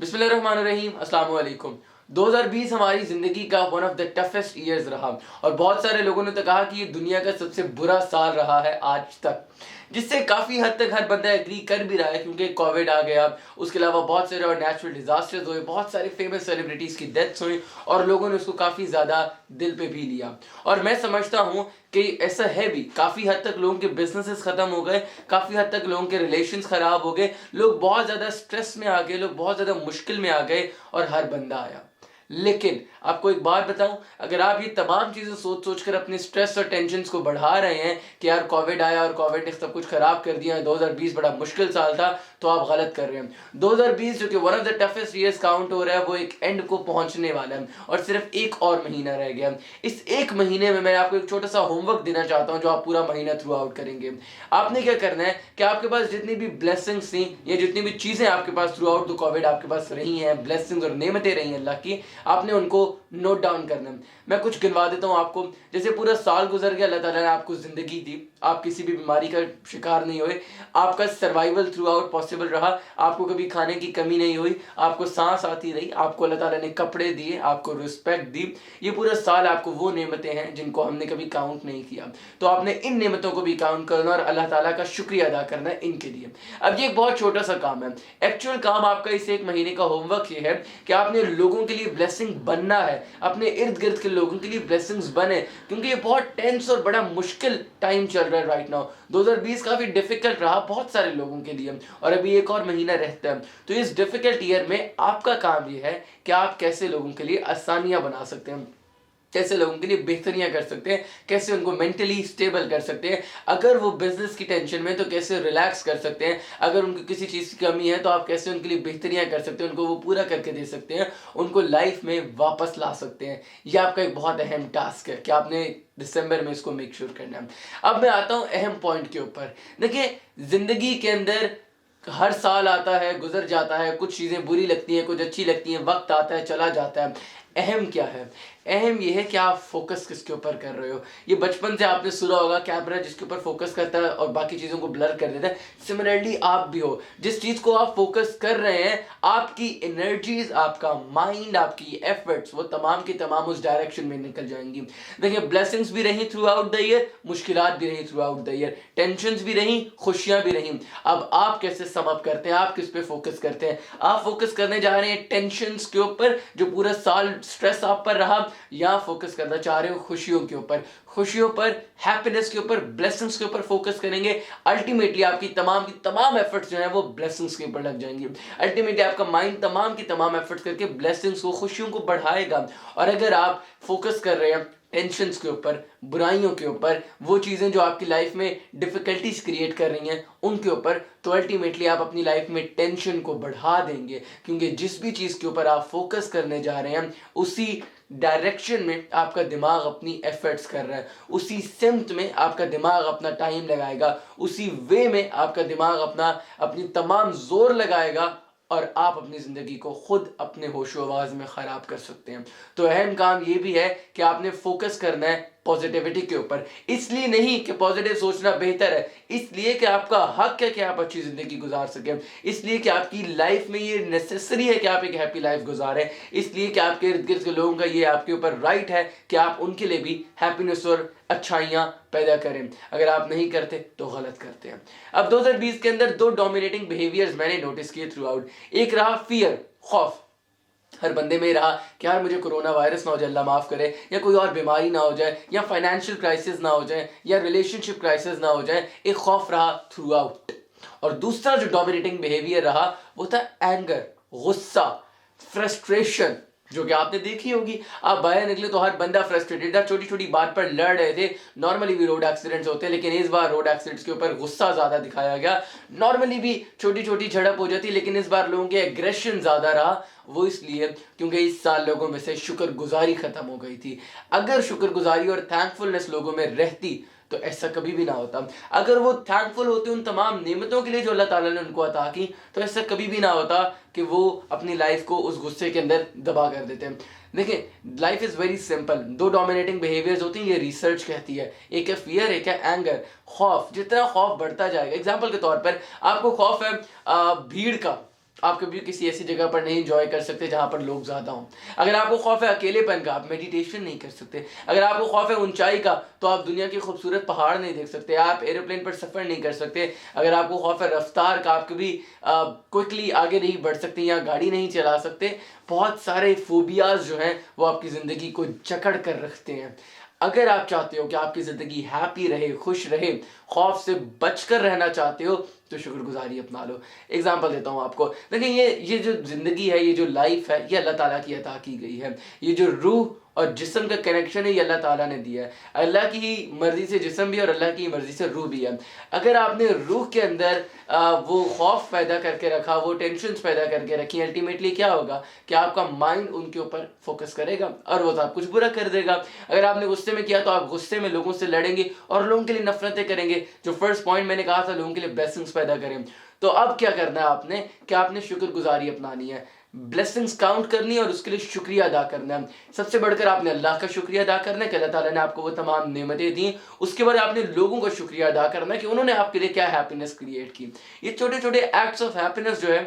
बिस्मिल्लाहिर्रहमानिर्रहीम, अस्सलाम वालेकुम। 2020 हमारी ज़िंदगी का one of the toughest years रहा और बहुत सारे लोगों ने तो कहा कि ये दुनिया का सबसे बुरा साल रहा है आज तक, जिससे काफ़ी हद तक हर बंदा एग्री कर भी रहा है क्योंकि कोविड आ गया। उसके अलावा बहुत सारे और नेचुरल डिजास्टर्स हुए, बहुत सारे फेमस सेलिब्रिटीज़ की डेथ्स हुई और लोगों ने उसको काफ़ी ज़्यादा दिल पे भी लिया। और मैं समझता हूँ कि ऐसा है भी, काफ़ी हद तक लोगों के बिजनेसेस ख़त्म हो गए, काफ़ी हद तक लोगों के रिलेशंस ख़राब हो गए, लोग बहुत ज़्यादा स्ट्रेस में आ गए, लोग बहुत ज़्यादा मुश्किल में आ गए और हर बंदा आया। लेकिन आपको एक बात बताऊं, अगर आप ये तमाम चीज़ें सोच सोच कर अपने स्ट्रेस और टेंशन को बढ़ा रहे हैं कि यार कोविड आया और कोविड ने सब कुछ ख़राब कर दिया, 2020 बड़ा मुश्किल साल था, तो आप गलत कर रहे हैं। 2020 जो कि one of the toughest years count हो रहा है, वो एक एंड को पहुंचने वाला है और सिर्फ एक और महीना रह गया। इस एक महीने में मैं आपको एक छोटा सा होमवर्क देना चाहता हूं जो आप पूरा महीना थ्रू आउट करेंगे। आपने क्या करना है कि आपके पास जितनी भी ब्लेसिंग्स थी या जितनी भी चीज़ें आपके pass through out the Covid आपके पास रही हैं, ब्लेसिंग्स और नेमतें रही हैं अल्लाह की, आपने उनको नोट डाउन करना है। मैं कुछ गिनवा देता हूँ आपको। जैसे पूरा साल गुजर गया, अल्लाह ताला ने आपको ज़िंदगी दी, आप किसी भी बीमारी का शिकार नहीं हुए, आपका सर्वाइवल थ्रू आउट पॉसिबल रहा, आपको कभी खाने की कमी नहीं हुई, आपको सांस आती रही, आपको अल्लाह ताला ने कपड़े दिए, आपको रिस्पेक्ट दी। ये पूरा साल आपको वो नेमतें हैं जिनको हमने कभी काउंट नहीं किया, तो आपने इन नेमतों को भी काउंट करना और अल्लाह ताला का शुक्रिया अदा करना है इनके लिए। अब ये एक बहुत छोटा सा काम है। एक्चुअल काम आपका इस एक महीने का होमवर्क ये है कि आपने लोगों के लिए ब्लेसिंग बनना है, अपने इर्द गिर्द के लोगों के लिए ब्लेसिंग्स बने, क्योंकि ये बहुत टेंस और बड़ा मुश्किल टाइम चल रहा है राइट नाउ। 2020 काफ़ी डिफिकल्ट रहा बहुत सारे लोगों के लिए और अभी एक और महीना रहता है। तो इस डिफिकल्ट ईयर में आपका काम ये है कि आप कैसे लोगों के लिए आसानियां बना सकते हैं, कैसे लोगों के लिए बेहतरियां कर सकते हैं, कैसे उनको मेंटली स्टेबल कर सकते हैं। अगर वो बिजनेस की टेंशन में तो कैसे रिलैक्स कर सकते हैं, अगर उनको किसी चीज़ की कमी है तो आप कैसे उनके लिए बेहतरियां कर सकते हैं, उनको वो पूरा करके दे सकते हैं, उनको लाइफ में वापस ला सकते हैं। ये आपका एक बहुत अहम टास्क है कि आपने दिसंबर में इसको मेक श्योर करना है। अब मैं आता हूँ अहम पॉइंट के ऊपर। देखिए, ज़िंदगी के अंदर हर साल आता है, गुजर जाता है, कुछ चीज़ें बुरी लगती हैं, कुछ अच्छी लगती हैं, वक्त आता है, चला जाता है। अहम क्या है? अहम ये है कि आप फोकस किसके ऊपर कर रहे हो। ये बचपन से आपने सुना होगा, कैमरा जिसके ऊपर फोकस करता है और बाकी चीज़ों को ब्लर कर देता है। सिमिलरली आप भी हो, जिस चीज़ को आप फोकस कर रहे हैं, आपकी एनर्जीज, आपका माइंड, आपकी एफर्ट्स, वो तमाम की तमाम उस डायरेक्शन में निकल जाएंगी। देखिए, ब्लेसिंग्स भी रही थ्रू आउट द ईयर, मुश्किलात भी रही through out the year, tensions भी रही, खुशियाँ भी रही। अब आप कैसे सम अप करते हैं, आप किस पे फोकस करते हैं? आप फोकस करने जा रहे हैं टेंशंस के ऊपर जो पूरा साल स्ट्रेस आप पर रहा, या फोकस करना चाह रहे हो खुशियों के ऊपर, खुशियों पर, हैप्पीनेस के ऊपर, ब्लेसिंग्स के ऊपर फोकस करेंगे। अल्टीमेटली आपकी तमाम एफर्ट्स जो है वो ब्लेसिंग्स के ऊपर लग जाएंगी। अल्टीमेटली आपका माइंड तमाम की तमाम एफर्ट्स करके ब्लेसिंग्स को, खुशियों को बढ़ाएगा। और अगर आप फोकस कर रहे हैं टेंशन्स के ऊपर, बुराइयों के ऊपर, वो चीज़ें जो आपकी लाइफ में डिफ़िकल्टीज क्रिएट कर रही हैं उनके ऊपर, तो अल्टीमेटली आप अपनी लाइफ में टेंशन को बढ़ा देंगे, क्योंकि जिस भी चीज़ के ऊपर आप फोकस करने जा रहे हैं उसी डायरेक्शन में आपका दिमाग अपनी एफर्ट्स कर रहा है, उसी सिमत में आपका दिमाग अपना टाइम लगाएगा, उसी वे में आपका दिमाग अपनी तमाम जोर लगाएगा और आप अपनी ज़िंदगी को खुद अपने होशो आवाज़ में ख़राब कर सकते हैं। तो अहम काम ये भी है कि आपने फोकस करना है पॉजिटिविटी के ऊपर। इसलिए नहीं कि पॉजिटिव सोचना बेहतर है, इसलिए कि आपका हक है कि आप अच्छी ज़िंदगी गुजार सकें, इसलिए कि आपकी लाइफ में ये नेसेसरी है कि आप एक हैप्पी लाइफ गुजारें, इसलिए कि आपके इर्द गिर्द के लोगों का ये आपके ऊपर राइट है कि आप उनके लिए भी हैप्पीनेस और अच्छाइयाँ पैदा करें। अगर आप नहीं करते तो गलत करते हैं। अब 2020 के अंदर दो डोमिनेटिंग बिहेवियर्स मैंने नोटिस किए थ्रू आउट। एक रहा फियर, खौफ। हर बंदे में रहा कि यार मुझे कोरोना वायरस ना हो जाए, अल्लाह माफ़ करे, या कोई और बीमारी ना हो जाए, या फाइनेंशियल क्राइसिस ना हो जाए, या रिलेशनशिप क्राइसिस ना हो जाए। एक खौफ रहा थ्रू आउट। और दूसरा जो डोमिनेटिंग बिहेवियर रहा वो था एंगर, गुस्सा, फ्रस्ट्रेशन, जो कि आपने देखी होगी। आप बाहर निकले तो हर बंदा फ्रस्ट्रेटेड था, छोटी छोटी बात पर लड़ रहे थे। नॉर्मली भी रोड एक्सीडेंट्स होते हैं, लेकिन इस बार रोड एक्सीडेंट्स के ऊपर गुस्सा ज़्यादा दिखाया गया। नॉर्मली भी छोटी छोटी झड़प हो जाती, लेकिन इस बार लोगों के एग्रेशन ज़्यादा रहा। वो इसलिए क्योंकि इस साल लोगों में से शुक्रगुजारी ख़त्म हो गई थी। अगर शुक्रगुजारी और थैंकफुलनेस लोगों में रहती तो ऐसा कभी भी ना होता। अगर वो थैंकफुल होते उन तमाम नेमतों के लिए जो अल्लाह ताला ने उनको अता की, तो ऐसा कभी भी ना होता कि वो अपनी लाइफ को उस गुस्से के अंदर दबा कर देते हैं। देखिए, लाइफ इज़ वेरी सिंपल। दो डोमिनेटिंग बिहेवियर्स होती हैं, ये रिसर्च कहती है। एक है फियर, एक है एंगर, खौफ। जितना खौफ बढ़ता जाएगा, एग्जाम्पल के तौर पर आपको खौफ है भीड़ का, आप कभी किसी ऐसी जगह पर नहीं एंजॉय कर सकते जहाँ पर लोग ज़्यादा हों। अगर आपको खौफ है अकेलेपन का, आप मेडिटेशन नहीं कर सकते। अगर आपको खौफ है ऊंचाई का, तो आप दुनिया के खूबसूरत पहाड़ नहीं देख सकते, आप एरोप्लेन पर सफ़र नहीं कर सकते। अगर आपको खौफ है रफ्तार का, आप कभी क्विकली आगे नहीं बढ़ सकते या गाड़ी नहीं चला सकते। बहुत सारे फोबियाज जो हैं वो आपकी ज़िंदगी को जकड़ कर रखते हैं। अगर आप चाहते हो कि आपकी ज़िंदगी हैप्पी रहे, खुश रहे, खौफ से बचकर रहना चाहते हो, तो शुक्रगुजारी अपना लो। एग्जाम्पल देता हूँ आपको। देखिए ये जो ज़िंदगी है, ये जो लाइफ है, ये अल्लाह ताला की अता की गई है। ये जो रूह और जिस्म का कनेक्शन है, ये अल्लाह ताला ने दिया है। अल्लाह की ही मर्ज़ी से जिस्म भी और अल्लाह की मर्ज़ी से रूह भी है। अगर आपने रूह के अंदर वो खौफ पैदा करके रखा, वो टेंशन्स पैदा करके रखी, अल्टीमेटली क्या होगा कि आपका माइंड उनके ऊपर फोकस करेगा और वो सब कुछ बुरा कर देगा। अगर आपने गुस्से में किया तो आप गुस्से में लोगों से लड़ेंगे और लोगों के लिए नफरतें करेंगे। जो फर्स्ट पॉइंट मैंने कहा था, लोगों के लिए ब्लेसिंग्स पैदा करें। तो अब क्या करना है आपने, कि आपने शुक्रगुजारी अपनानी है, ब्लेसिंग्स काउंट करनी है और उसके लिए शुक्रिया अदा करना है। सबसे बढ़कर आपने अल्लाह का शुक्रिया अदा करना है कि अल्लाह ताला ने आपको वो तमाम नेमतें दी। उसके बाद आपने लोगों का शुक्रिया अदा करना है कि उन्होंने आपके लिए क्या हैप्पीनेस क्रिएट की। ये छोटे छोटे एक्ट्स ऑफ हैप्पीनेस जो है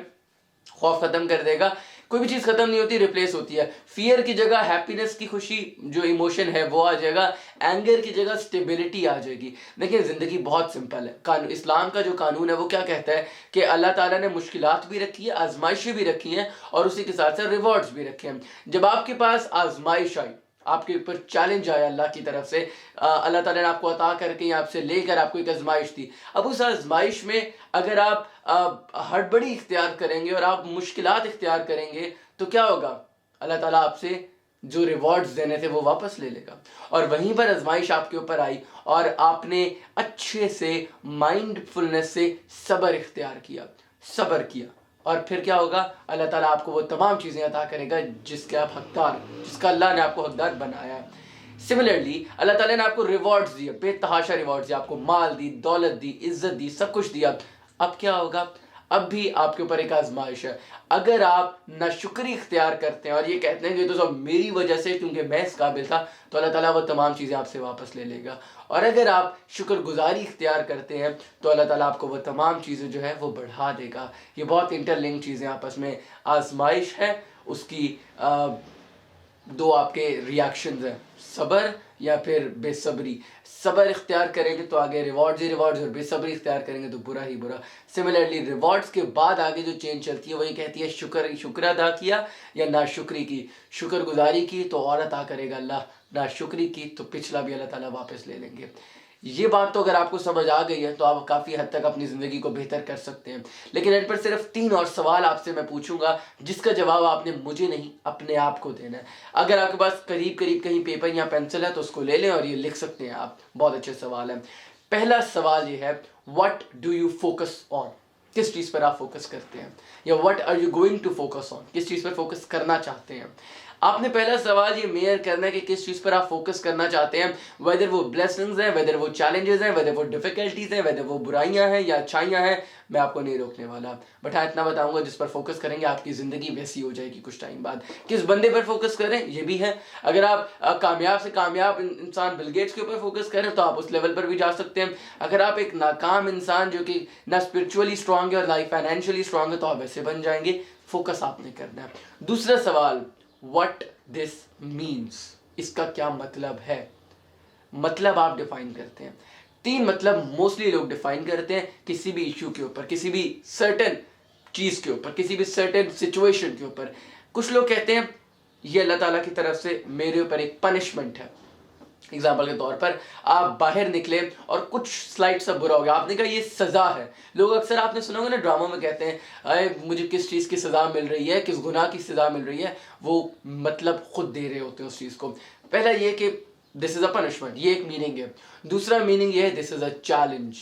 खौफ खत्म कर देगा। कोई भी चीज़ खत्म नहीं होती, रिप्लेस होती है। फियर की जगह हैप्पीनेस की खुशी जो इमोशन है वो आ जाएगा। एंगर की जगह स्टेबिलिटी आ जाएगी। देखिए ज़िंदगी बहुत सिंपल है। इस्लाम का जो कानून है वो क्या कहता है कि अल्लाह ताला ने मुश्किलात भी रखी है, आजमाइशें भी रखी हैं और उसी के साथ साथ रिवॉर्ड्स भी रखे हैं। जब आपके पास आजमाइश आई, आपके ऊपर चैलेंज आया अल्लाह की तरफ से, अल्लाह ताला ने आपको अता करके आपसे लेकर आपको एक आजमाइश दी। अब उस आजमाइश में अगर आप हड़बड़ी इख्तियार करेंगे और आप मुश्किलात इख्तियार करेंगे तो क्या होगा, अल्लाह ताला आपसे जो रिवॉर्ड्स देने थे वो वापस ले लेगा। और वहीं पर आजमाइश आपके ऊपर आई और आपने अच्छे से माइंडफुलनेस से सब्र इख्तियार किया, सब्र किया, और फिर क्या होगा, अल्लाह ताला आपको वो तमाम चीज़ें अता करेगा जिसके आप हकदार, जिसका अल्लाह ने आपको हकदार बनाया है। सिमिलरली अल्लाह ताला ने आपको रिवॉर्ड्स दिए, बेतहाशा रिवॉर्ड्स दिए, आपको माल दी, दौलत दी, इज्जत दी, सब कुछ दिया। अब क्या होगा, अब भी आपके ऊपर एक आजमाइश है। अगर आप नाशुक्री इख्तियार करते हैं और ये कहते हैं कि तो सब मेरी वजह से, क्योंकि मैं इस काबिल था, तो अल्लाह ताला वो तमाम चीज़ें आपसे वापस ले लेगा। और अगर आप शुक्रगुजारी इख्तियार करते हैं तो अल्लाह ताला आपको वो तमाम चीज़ें जो है वो बढ़ा देगा। ये बहुत इंटरलिंक चीज़ें आपस में। आजमाइश है, उसकी दो आपके रिएक्शंस हैं, सब्र या फिर बेसब्री। सब्र इख्तियार करेंगे तो आगे रिवॉर्ड्स ही रिवॉर्ड्स, और बेसब्री इख्तियार करेंगे तो बुरा ही बुरा। सिमिलरली रिवॉर्ड्स के बाद आगे जो चेंज चलती है वही कहती है शुक्र अदा किया या नाशुक्री की। शुक्रगुजारी की तो और अता करेगा अल्लाह, नाशुक्री की तो पिछला भी अल्लाह ताला वापस ले लेंगे। ये बात तो अगर आपको समझ आ गई है तो आप काफ़ी हद तक अपनी ज़िंदगी को बेहतर कर सकते हैं। लेकिन इन पर सिर्फ 3 और सवाल आपसे मैं पूछूंगा जिसका जवाब आपने मुझे नहीं अपने आप को देना है। अगर आपके पास करीब करीब कहीं पेपर या पेंसिल है तो उसको ले लें और ये लिख सकते हैं आप। बहुत अच्छे सवाल हैं। पहला सवाल ये है, what do you focus on? किस चीज़ पर आप फोकस करते हैं, या what are you going to focus on, किस चीज़ पर फोकस करना चाहते हैं। आपने पहला सवाल ये मेयर करना है कि किस चीज़ पर आप फोकस करना चाहते हैं, वेदर वो ब्लेसिंग्स हैं, वेदर वो चैलेंजेस हैं, वेदर वो डिफिकल्टीज हैं, वेदर वो बुराइयां हैं या अच्छाइयां हैं। मैं आपको नहीं रोकने वाला, बट हाँ इतना बताऊंगा जिस पर फोकस करेंगे आपकी ज़िंदगी वैसी हो जाएगी कुछ टाइम बाद। किस बंदे पर फोकस करें ये भी है। अगर आप कामयाब से कामयाब इंसान बिल गेट्स के ऊपर फोकस करें तो आप उस लेवल पर भी जा सकते हैं। अगर आप एक नाकाम इंसान जो कि ना स्पिरिचुअली स्ट्रांग है और ना फाइनेंशियली स्ट्रांग है तो आप वैसे बन जाएंगे। फोकस आपने करना है। दूसरा सवाल, व्हाट दिस मीन्स, इसका क्या मतलब है। मतलब आप डिफाइन करते हैं। 3 मतलब मोस्टली लोग डिफाइन करते हैं किसी भी इशू के ऊपर, किसी भी सर्टेन चीज़ के ऊपर, किसी भी सर्टेन सिचुएशन के ऊपर। कुछ लोग कहते हैं ये अल्लाह ताला की तरफ से मेरे ऊपर एक पनिशमेंट है। एग्जाम्पल के तौर पर आप बाहर निकले और कुछ स्लाइड सा बुरा हो गया, आपने कहा ये सज़ा है। लोग अक्सर आपने सुना होगा ना ड्रामों में कहते हैं अरे मुझे किस चीज़ की सज़ा मिल रही है, किस गुनाह की सज़ा मिल रही है, वो मतलब खुद दे रहे होते हैं उस चीज़ को। पहला ये कि दिस इज़ अ पनिशमेंट, ये एक मीनिंग है। दूसरा मीनिंग ये है दिस इज़ अ चैलेंज,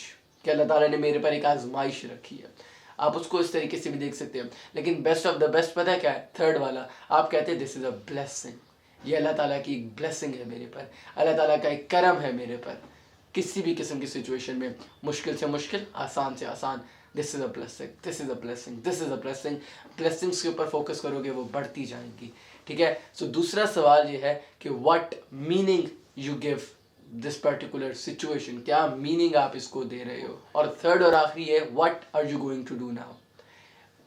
कि अल्लाह ताला ने मेरे पर एक आजमाइश रखी है। आप उसको इस तरीके से भी देख सकते हैं। लेकिन बेस्ट ऑफ द बेस्ट पता है क्या है, थर्ड वाला, आप कहते हैं दिस इज़ अ ब्लेसिंग, ये अल्लाह ताला की एक ब्लेसिंग है मेरे पर, अल्लाह ताला का एक करम है मेरे पर। किसी भी किस्म की सिचुएशन में, मुश्किल से मुश्किल, आसान से आसान, this is a blessing, this is a blessing, this is a blessing. Blessings के ऊपर फोकस करोगे वो बढ़ती जाएंगी। ठीक है। सो दूसरा सवाल ये है कि what meaning you give this particular situation, क्या मीनिंग आप इसको दे रहे हो। और थर्ड और आखिरी है what are you going to do now,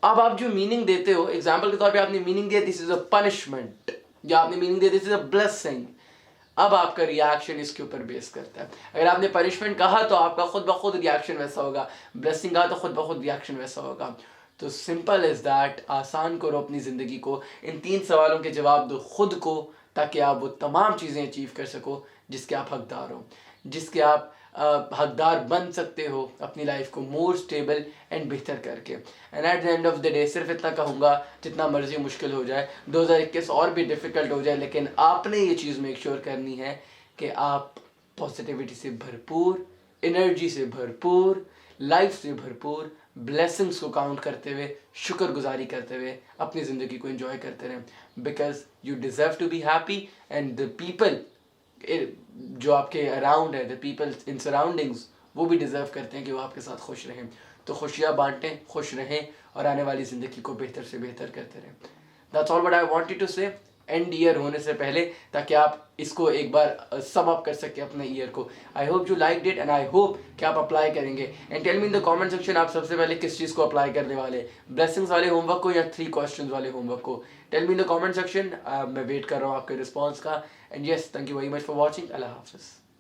अब आप जो मीनिंग देते हो, एग्जाम्पल के तौर पे आपने मीनिंग दिया दिस इज अ पनिशमेंट, या आपने मीनिंग दिया दिस इज अ ब्लेसिंग, अब आपका रिएक्शन इसके ऊपर बेस करता है। अगर आपने पनिशमेंट कहा तो आपका खुद ब खुद रिएक्शन वैसा होगा, ब्लेसिंग कहा तो खुद ब खुद रिएक्शन वैसा होगा। तो सिंपल इज दैट, आसान करो अपनी ज़िंदगी को, इन 3 सवालों के जवाब दो खुद को, ताकि आप वो तमाम चीज़ें अचीव कर सको जिसके आप हकदार हो, जिसके आप हकदार बन सकते हो अपनी लाइफ को मोर स्टेबल एंड बेहतर करके। And at the end of the day सिर्फ इतना कहूँगा, जितना मर्जी मुश्किल हो जाए, 2021 और भी डिफ़िकल्ट हो जाए, लेकिन आपने ये चीज़ मेक श्योर करनी है कि आप पॉजिटिविटी से भरपूर, एनर्जी से भरपूर, लाइफ से भरपूर, ब्लेसिंग्स को काउंट करते हुए, शुक्रगुजारी करते हुए अपनी ज़िंदगी को एंजॉय करते रहें, because you deserve to be happy and the people जो आपके अराउंड है, द पीपल इन सराउंडिंग्स, वो भी डिज़र्व करते हैं कि वो आपके साथ खुश रहें। तो खुशियाँ बांटें, खुश रहें और आने वाली ज़िंदगी को बेहतर से बेहतर करते रहें। That's all what I wanted to say end year होने से पहले, ताकि आप इसको एक बार सम अप कर सकें अपने ईयर को। I hope you like it and I hope कि आप अप्लाई करेंगे। And tell me in the comment section आप सबसे पहले किस चीज़ को अप्लाई करने वाले, ब्लेसिंग्स वाले होमवर्क को या 3 क्वेश्चंस वाले होमवर्क को। Tell me in the comment section, मैं वेट कर रहा हूँ आपके रिस्पॉन्स का। And yes, thank you very much for watching. अल्लाह हाफिज़।